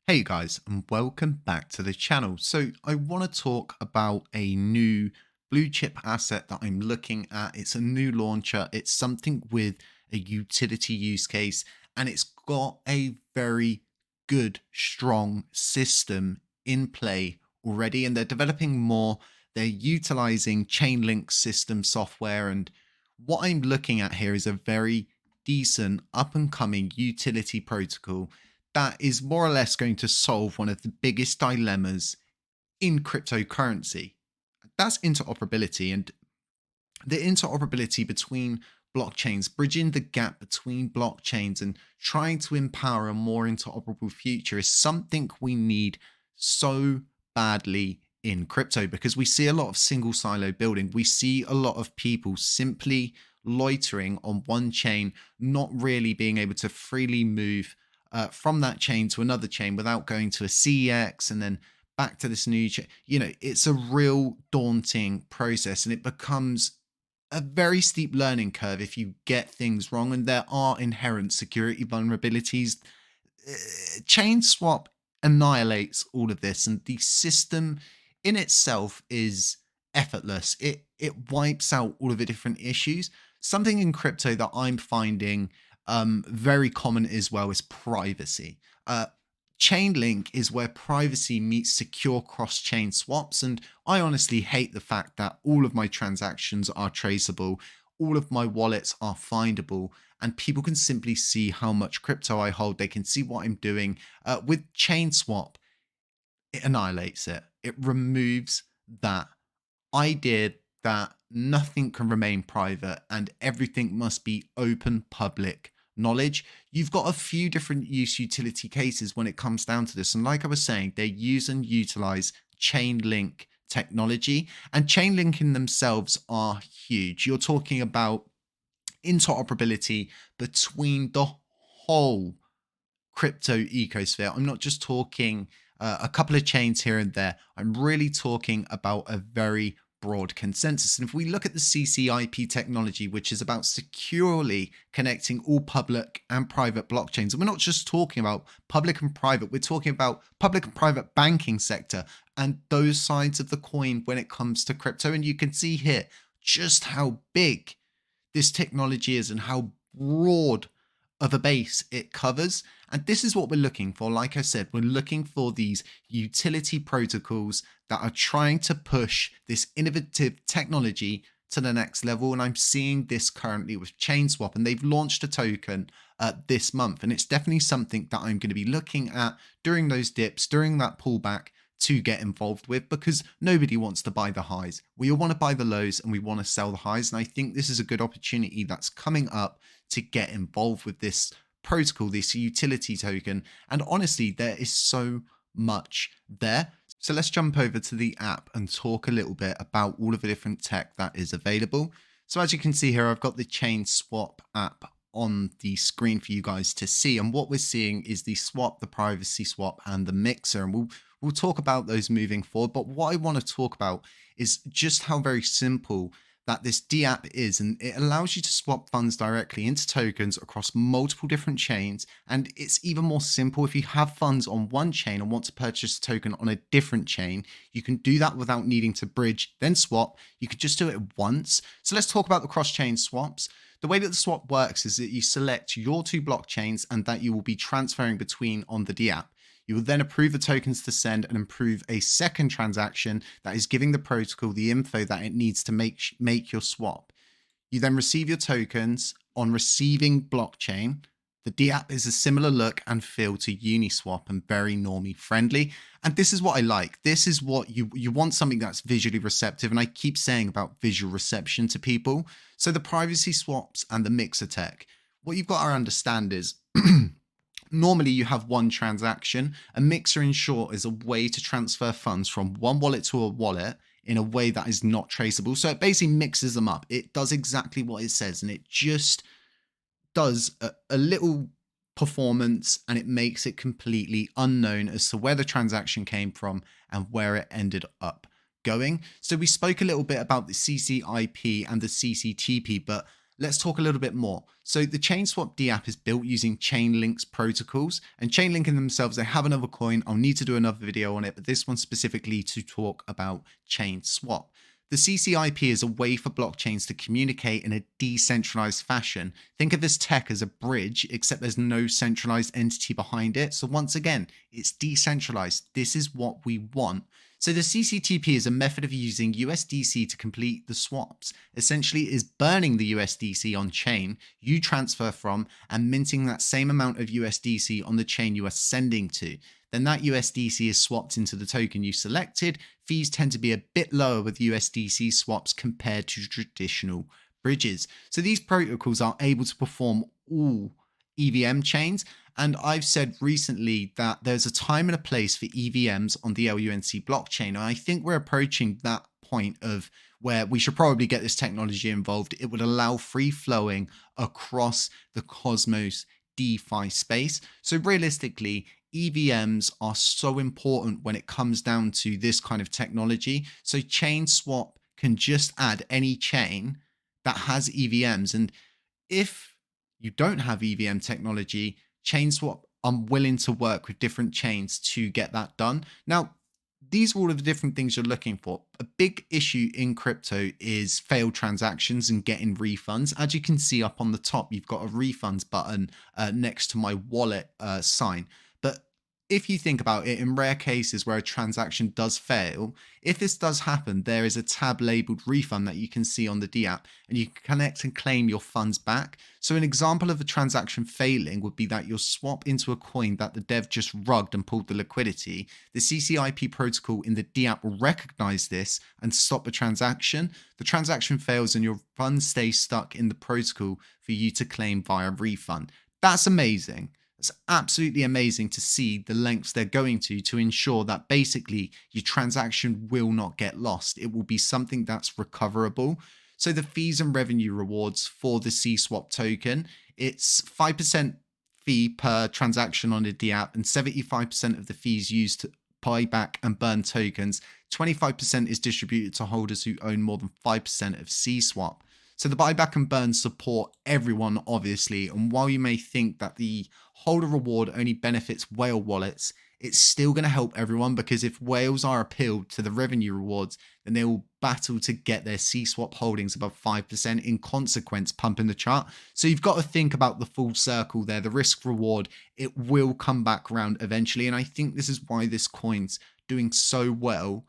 Hey guys, and welcome back to the channel. So I want to talk about a new blue chip asset that I'm looking at. It's a new launcher. It's something with a utility use case, and it's got a very good, strong system in play already. And they're developing more. They're utilizing Chainlink system software. And what I'm looking at here is a very decent up and coming utility protocol that is more or less going to solve one of the biggest dilemmas in cryptocurrency. That's interoperability, and the interoperability between blockchains, bridging the gap between blockchains and trying to empower a more interoperable future is something we need so badly in crypto because we see a lot of single silo building. We see a lot of people simply loitering on one chain, not really being able to freely move from that chain to another chain without going to a CEX and then back to this new chain. It's a real daunting process, and it becomes a very steep learning curve if you get things wrong, and there are inherent security vulnerabilities. Chain swap annihilates all of this, and the system in itself is effortless. It wipes out all of the different issues. Something in crypto that I'm finding very common as well is privacy. Chainlink is where privacy meets secure cross-chain swaps, and I honestly hate the fact that all of my transactions are traceable, all of my wallets are findable, and people can simply see how much crypto I hold. They can see what I'm doing. With ChainSwap, it annihilates it. It removes that idea that nothing can remain private and everything must be open public knowledge. You've got a few different use utility cases when it comes down to this. And like I was saying, they use and utilize Chainlink technology, and Chainlink in themselves are huge. You're talking about interoperability between the whole crypto ecosphere. I'm not just talking a couple of chains here and there. I'm really talking about a very broad consensus. And if we look at the CCIP technology, which is about securely connecting all public and private blockchains, and we're not just talking about public and private, we're talking about public and private banking sector and those sides of the coin when it comes to crypto. And you can see here just how big this technology is and how broad of a base it covers. And this is what we're looking for. Like I said, we're looking for these utility protocols that are trying to push this innovative technology to the next level. And I'm seeing this currently with ChainSwap, and they've launched a token this month. And it's definitely something that I'm going to be looking at during those dips, during that pullback, to get involved with, because nobody wants to buy the highs. We all want to buy the lows and we want to sell the highs. And I think this is a good opportunity that's coming up to get involved with this protocol, this utility token. And honestly, there is so much there. So let's jump over to the app and talk a little bit about all of the different tech that is available. So as you can see here, I've got the ChainSwap app on the screen for you guys to see. And what we're seeing is the swap, the privacy swap, and the mixer. And we'll talk about those moving forward. But what I want to talk about is just how very simple that this DApp is, and it allows you to swap funds directly into tokens across multiple different chains. And it's even more simple if you have funds on one chain and want to purchase a token on a different chain. You can do that without needing to bridge, then swap. You could just do it once. So let's talk about the cross-chain swaps. The way that the swap works is that you select your two blockchains and that you will be transferring between on the DApp. You will then approve the tokens to send and approve a second transaction that is giving the protocol the info that it needs to make your swap. You then receive your tokens on receiving blockchain. The DApp is a similar look and feel to Uniswap and very normie friendly. And this is what I like. This is what you want, something that's visually receptive. And I keep saying about visual reception to people. So the privacy swaps and the mixer tech, what you've got to understand is normally you have one transaction. A mixer, in short, is a way to transfer funds from one wallet to a wallet in a way that is not traceable. So it basically mixes them up. It does exactly what it says, and it just does a little performance, and it makes it completely unknown as to where the transaction came from and where it ended up going. So we spoke a little bit about the CCIP and the CCTP, but let's talk a little bit more. So the ChainSwap D app is built using Chainlink's protocols, and Chainlink in themselves, they have another coin. I'll need to do another video on it, but this one specifically to talk about ChainSwap. The CCIP is a way for blockchains to communicate in a decentralized fashion. Think of this tech as a bridge, except there's no centralized entity behind it. So once again, it's decentralized. This is what we want. So the CCTP is a method of using USDC to complete the swaps. Essentially, it is burning the USDC on chain you transfer from and minting that same amount of USDC on the chain you are sending to. Then that USDC is swapped into the token you selected. Fees tend to be a bit lower with USDC swaps compared to traditional bridges. So these protocols are able to perform all EVM chains. And I've said recently that there's a time and a place for EVMs on the LUNC blockchain. And I think we're approaching that point of where we should probably get this technology involved. It would allow free flowing across the Cosmos DeFi space. So realistically, EVMs are so important when it comes down to this kind of technology. So ChainSwap can just add any chain that has EVMs. And if you don't have EVM technology, ChainSwap, I'm willing to work with different chains to get that done. Now, these are all of the different things you're looking for. A big issue in crypto is failed transactions and getting refunds. As you can see up on the top, you've got a refunds button next to my wallet sign. But if you think about it, in rare cases where a transaction does fail, if this does happen, there is a tab labeled refund that you can see on the D app, and you can connect and claim your funds back. So an example of a transaction failing would be that you'll swap into a coin that the dev just rugged and pulled the liquidity. The CCIP protocol in the D app will recognize this and stop the transaction. The transaction fails and your funds stay stuck in the protocol for you to claim via refund. That's amazing. It's absolutely amazing to see the lengths they're going to ensure that basically your transaction will not get lost. It will be something that's recoverable. So the fees and revenue rewards for the CSwap token, it's 5% fee per transaction on the D app and 75% of the fees used to buy back and burn tokens. 25% is distributed to holders who own more than 5% of CSwap. So the buyback and burn support everyone, obviously. And while you may think that the holder reward only benefits whale wallets, it's still going to help everyone, because if whales are appealed to the revenue rewards, then they will battle to get their CSwap holdings above 5%, in consequence pumping the chart. So you've got to think about the full circle there. The risk reward, it will come back around eventually. And I think this is why this coin's doing so well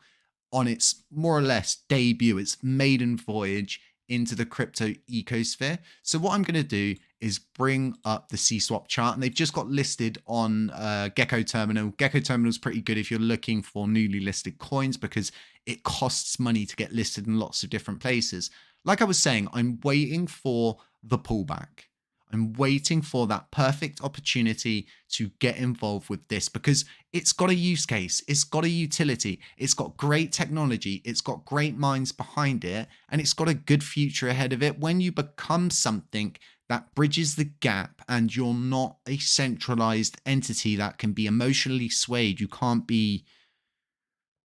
on its more or less debut, its maiden voyage into the crypto ecosphere. So what I'm going to do is bring up the CSwap chart, and they've just got listed on Gecko Terminal. Gecko Terminal is pretty good if you're looking for newly listed coins, because it costs money to get listed in lots of different places. Like I was saying, I'm waiting for the pullback. I'm waiting for that perfect opportunity to get involved with this, because it's got a use case, it's got a utility, it's got great technology, it's got great minds behind it, and it's got a good future ahead of it. When you become something that bridges the gap and you're not a centralized entity that can be emotionally swayed, you can't be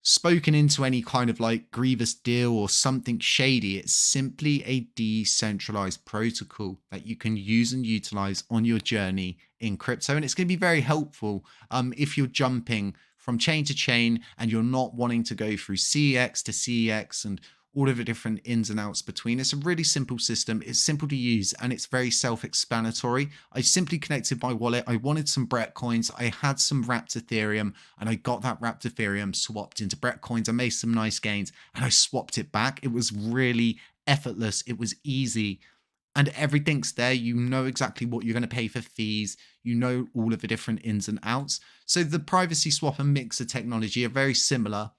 spoken into any kind of like grievous deal or something shady. It's simply a decentralized protocol that you can use and utilize on your journey in crypto. And it's going to be very helpful if you're jumping from chain to chain and you're not wanting to go through CEX to CEX and all of the different ins and outs between. It's a really simple system. It's simple to use and it's very self-explanatory. I simply connected my wallet. I wanted some Brett coins. I had some wrapped Ethereum and I got that wrapped Ethereum swapped into Brett coins. I made some nice gains and I swapped it back. It was really effortless. It was easy. And everything's there. You know exactly what you're going to pay for fees. You know all of the different ins and outs. So the privacy swap and mixer technology are very similar.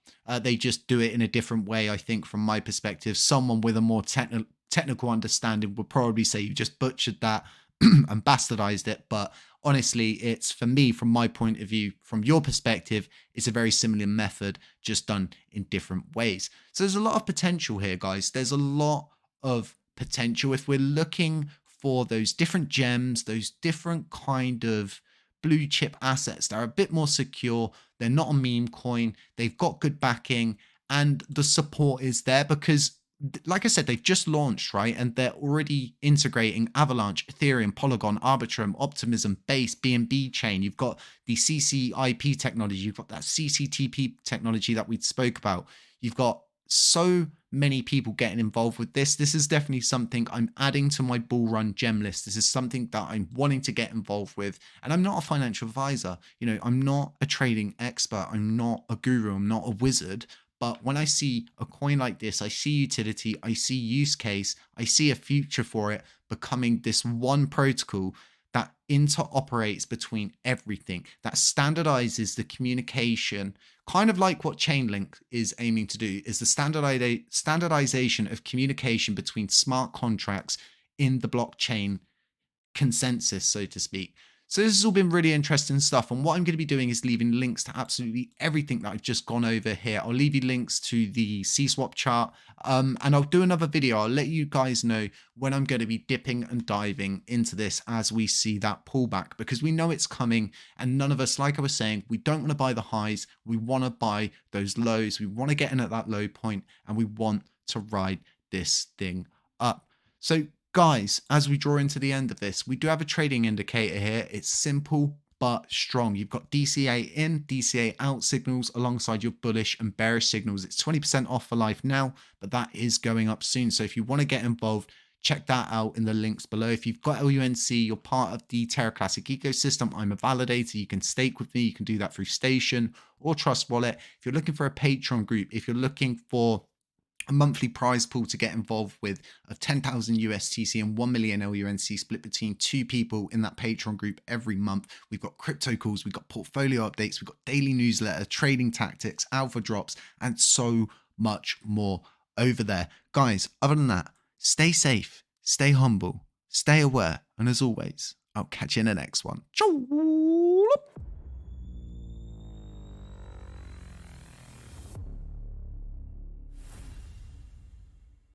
They just do it in a different way, I think, from my perspective. Someone with a more technical understanding would probably say you just butchered that and bastardized it. But honestly, it's, for me, from my point of view, from your perspective, it's a very similar method, just done in different ways. So there's a lot of potential here, guys. There's a lot of potential if we're looking for those different gems, those different kind of blue chip assets that are a bit more secure. They're not a meme coin. They've got good backing and the support is there, because like I said, they've just launched, right? And they're already integrating Avalanche, Ethereum, Polygon, Arbitrum, Optimism, Base, BNB chain. You've got the CCIP technology. You've got that CCTP technology that we spoke about. You've got so many people getting involved with this. This is definitely something I'm adding to my Bullrun gem list. This is something that I'm wanting to get involved with. And I'm not a financial advisor. You know, I'm not a trading expert. I'm not a guru. I'm not a wizard. But when I see a coin like this, I see utility, I see use case, I see a future for it becoming this one protocol that interoperates between everything, that standardizes the communication, kind of like what Chainlink is aiming to do, is the standardization of communication between smart contracts in the blockchain consensus, so to speak. So this has all been really interesting stuff. And what I'm going to be doing is leaving links to absolutely everything that I've just gone over here. I'll leave you links to the CSwap chart, and I'll do another video. I'll let you guys know when I'm going to be dipping and diving into this as we see that pullback, because we know it's coming. And none of us, like I was saying, we don't want to buy the highs. We want to buy those lows. We want to get in at that low point, and we want to ride this thing up. So guys, as we draw into the end of this, we do have a trading indicator here. It's simple but strong. You've got DCA in, DCA out signals alongside your bullish and bearish signals. It's 20% off for life now, but that is going up soon. So if you want to get involved, check that out in the links below. If you've got LUNC, you're part of the Terra Classic ecosystem. I'm a validator. You can stake with me. You can do that through Station or Trust Wallet. If you're looking for a Patreon group, if you're looking for a monthly prize pool to get involved with of 10,000 USTC and 1 million LUNC split between 2 people in that Patreon group every month. We've got crypto calls, we've got portfolio updates, we've got daily newsletter, trading tactics, alpha drops, and so much more over there. Guys, other than that, stay safe, stay humble, stay aware, and as always, I'll catch you in the next one. Ciao!